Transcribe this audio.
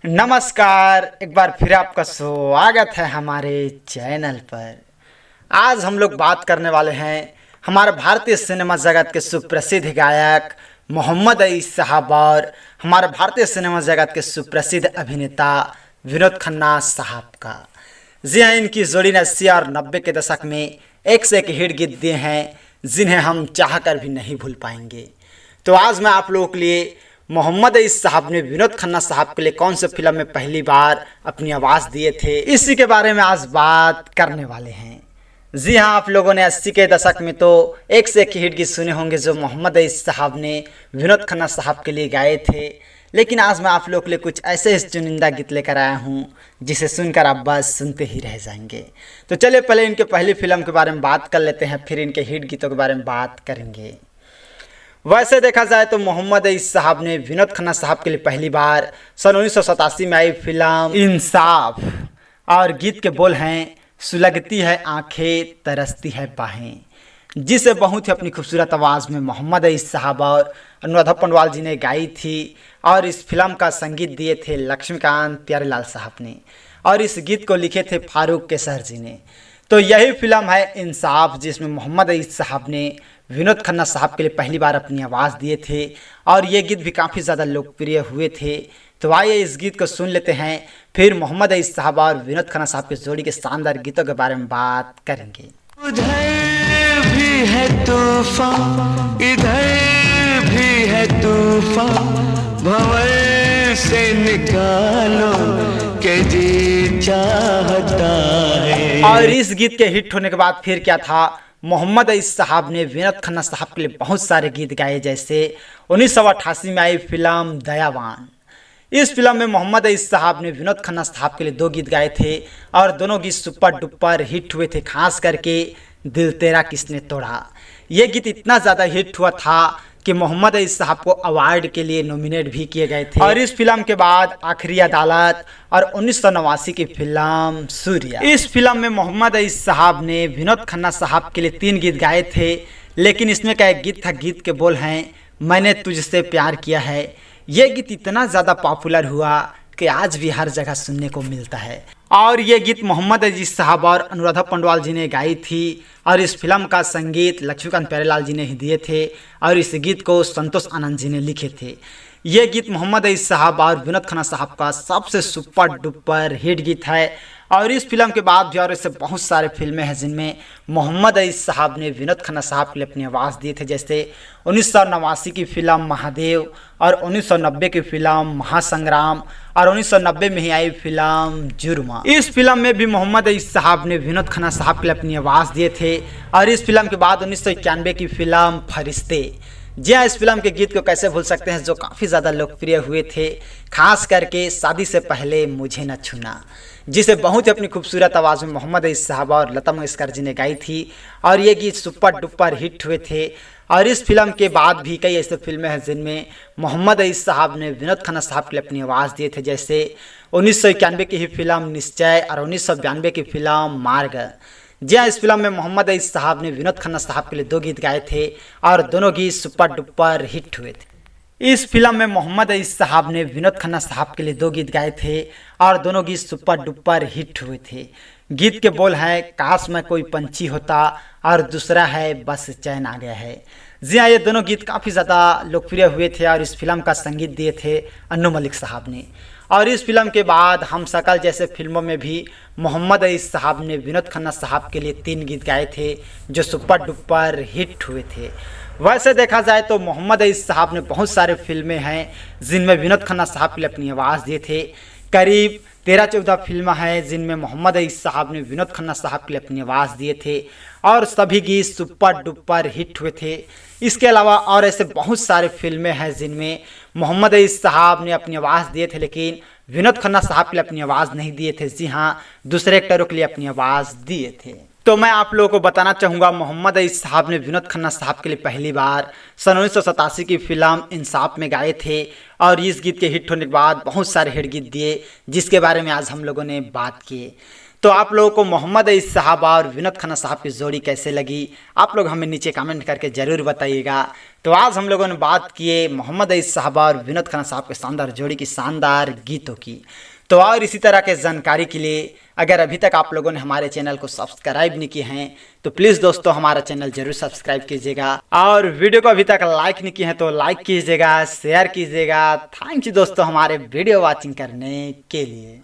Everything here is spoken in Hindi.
नमस्कार, एक बार फिर आपका स्वागत है हमारे चैनल पर। आज हम लोग बात करने वाले हैं हमारे भारतीय सिनेमा जगत के सुप्रसिद्ध गायक मोहम्मद अईस साहब और हमारे भारतीय सिनेमा जगत के सुप्रसिद्ध अभिनेता विनोद खन्ना साहब का। जी हाँ, इनकी जोड़ी ने 80 और 90 के दशक में एक से एक हिट गीत दिए हैं जिन्हें हम चाह कर भी नहीं भूल पाएंगे। तो आज मैं आप लोगों के लिए मोहम्मद अईस साहब ने विनोद खन्ना साहब के लिए कौन से फिल्म में पहली बार अपनी आवाज़ दिए थे, इसी के बारे में आज बात करने वाले हैं। जी हाँ, आप लोगों ने 80 के दशक में तो एक से एक हिट गीत सुने होंगे जो मोहम्मद अईस साहब ने विनोद खन्ना साहब के लिए गाए थे, लेकिन आज मैं आप लोगों के लिए कुछ ऐसे चुनिंदा गीत लेकर आया हूँ जिसे सुनकर आप बस सुनते ही रह जाएंगे। तो चलिए पहले इनके पहली फिल्म के बारे में बात कर लेते हैं, फिर इनके हिट गीतों के बारे में बात करेंगे। वैसे देखा जाए तो मोहम्मद अईस साहब ने विनोद खन्ना साहब के लिए पहली बार सन 1987 में आई फिल्म इंसाफ और गीत के बोल हैं सुलगती है आंखें तरसती है बाहें, जिसे बहुत ही अपनी खूबसूरत आवाज़ में मोहम्मद अईस साहब और अनुराधा पंडवाल जी ने गाई थी। और इस फिल्म का संगीत दिए थे लक्ष्मीकांत प्यारेलाल साहब ने और इस गीत को लिखे थे फारूक केसर जी ने। तो यही फिल्म है इंसाफ जिसमें मोहम्मद अईस साहब ने विनोद खन्ना साहब के लिए पहली बार अपनी आवाज़ दिए थे और ये गीत भी काफ़ी ज़्यादा लोकप्रिय हुए थे। तो आइए इस गीत को सुन लेते हैं, फिर मोहम्मद अईस साहब और विनोद खन्ना साहब की जोड़ी के शानदार गीतों के बारे में बात करेंगे। उधर भी है तूफान, इधर भी है तूफान, भंवर से निकालो के जी चाहता है। और इस गीत के हिट होने के बाद फिर क्या था, मोहम्मद अईस साहब ने विनोद खन्ना साहब के लिए बहुत सारे गीत गाए, जैसे 1988 में आई फिल्म दयावान। इस फिल्म में मोहम्मद अईस साहब ने विनोद खन्ना साहब के लिए 2 गीत गाए थे और दोनों गीत सुपर डुपर हिट हुए थे, खास करके दिल तेरा किसने तोड़ा। ये गीत इतना ज़्यादा हिट हुआ था कि मोहम्मद अईस साहब को अवार्ड के लिए नॉमिनेट भी किए गए थे। और इस फिल्म के बाद आखिरी अदालत और 1989 की फिल्म सूर्या। इस फिल्म में मोहम्मद अईस साहब ने विनोद खन्ना साहब के लिए 3 गीत गाए थे, लेकिन इसमें का एक गीत था, गीत के बोल हैं मैंने तुझसे प्यार किया है। ये गीत इतना ज़्यादा पॉपुलर हुआ कि आज भी हर जगह सुनने को मिलता है। और ये गीत मोहम्मद अईस साहब और अनुराधा पंडवाल जी ने गाई थी और इस फिल्म का संगीत लक्ष्मीकांत प्यारेलाल जी ने ही दिए थे और इस गीत को संतोष आनंद जी ने लिखे थे। ये गीत मोहम्मद अईस साहब और विनोद खन्ना साहब का सबसे सुपर डुपर हिट गीत है। और इस फिल्म के बाद भी और ऐसे बहुत सारे फिल्में हैं जिनमें मोहम्मद अईस साहब ने विनोद खन्ना साहब के लिए अपनी आवाज़ दिए थे, जैसे 1989 की फिल्म महादेव और 1990 की फिल्म महासंग्राम और 1990 में ही आई फिल्म जुर्मा। इस फिल्म में भी मोहम्मद अईस साहब ने विनोद खन्ना साहब के लिए अपनी आवाज़ दिए थे। और इस फिल्म के बाद 1991 की फिल्म फरिश्ते। जी हाँ, इस फिल्म के गीत को कैसे भूल सकते हैं, जो काफ़ी ज़्यादा लोकप्रिय हुए थे, खास करके शादी से पहले मुझे न छूना, जिसे बहुत ही अपनी खूबसूरत आवाज़ में मोहम्मद अईस साहब और लता मंगेशकर जी ने गाई थी और ये गीत सुपर डुपर हिट हुए थे। और इस फिल्म के बाद भी कई ऐसे फिल्में हैं जिनमें मोहम्मद अईस साहब ने विनोद खन्ना साहब के लिए अपनी आवाज़ दिए थे, जैसे 1991 की ही फिल्म निश्चय और 1992 की फिल्म मार्ग। जी हाँ, इस फिल्म में मोहम्मद अईस साहब ने विनोद खन्ना साहब के लिए 2 गीत गाए थे और दोनों गीत सुपर डुपर हिट हुए थे। इस फिल्म में मोहम्मद अईस साहब ने विनोद खन्ना साहब के लिए 2 गीत गाए थे और दोनों गीत सुपर डुपर हिट हुए थे। गीत के बोल हैं काश मैं कोई पंछी होता और दूसरा है बस चैन आ गया है। जी हाँ, ये दोनों गीत काफ़ी ज़्यादा लोकप्रिय हुए थे और इस फिल्म का संगीत दिए थे अन्नू मलिक साहब ने। और इस फिल्म के बाद हम शकल जैसे फिल्मों में भी मोहम्मद अईस साहब ने विनोद खन्ना साहब के लिए 3 गीत गाए थे जो सुपर डुपर हिट हुए थे। वैसे देखा जाए तो मोहम्मद अईस साहब ने बहुत सारे फिल्में हैं जिनमें विनोद खन्ना साहब के लिए अपनी आवाज़ दिए थे। करीब 13-14 फिल्में हैं जिनमें मोहम्मद अईस साहब ने विनोद खन्ना साहब के लिए अपनी आवाज़ दिए थे और सभी गीत सुपर डुपर हिट हुए थे। इसके अलावा और ऐसे बहुत सारे फिल्में हैं जिनमें मोहम्मद अईस साहब ने अपनी आवाज़ दिए थे, लेकिन विनोद खन्ना साहब के लिए अपनी आवाज़ नहीं दिए थे। जी हाँ, दूसरे एक्टरों के लिए अपनी आवाज़ दिए थे। तो मैं आप लोगों को बताना चाहूँगा, मोहम्मद अईस साहब ने विनोद खन्ना साहब के लिए पहली बार सन 1987 की फिल्म इंसाफ में गाए थे और इस गीत के हिट होने के बाद बहुत सारे हिट गीत दिए जिसके बारे में आज हम लोगों ने बात की। तो आप लोगों को मोहम्मद अईस साहब और विनोद खन्ना साहब की जोड़ी कैसे लगी, आप लोग हमें नीचे कमेंट करके ज़रूर बताइएगा। तो आज हम लोगों ने बात किए मोहम्मद अईस साहब और विनोद खन्ना साहब के शानदार जोड़ी की शानदार गीतों की। तो और इसी तरह के जानकारी के लिए अगर अभी तक आप लोगों ने हमारे चैनल को सब्सक्राइब नहीं किए हैं तो प्लीज़ दोस्तों हमारा चैनल जरूर सब्सक्राइब कीजिएगा, और वीडियो को अभी तक लाइक नहीं किए हैं तो लाइक कीजिएगा, शेयर कीजिएगा। थैंक यू दोस्तों हमारे वीडियो वॉचिंग करने के लिए।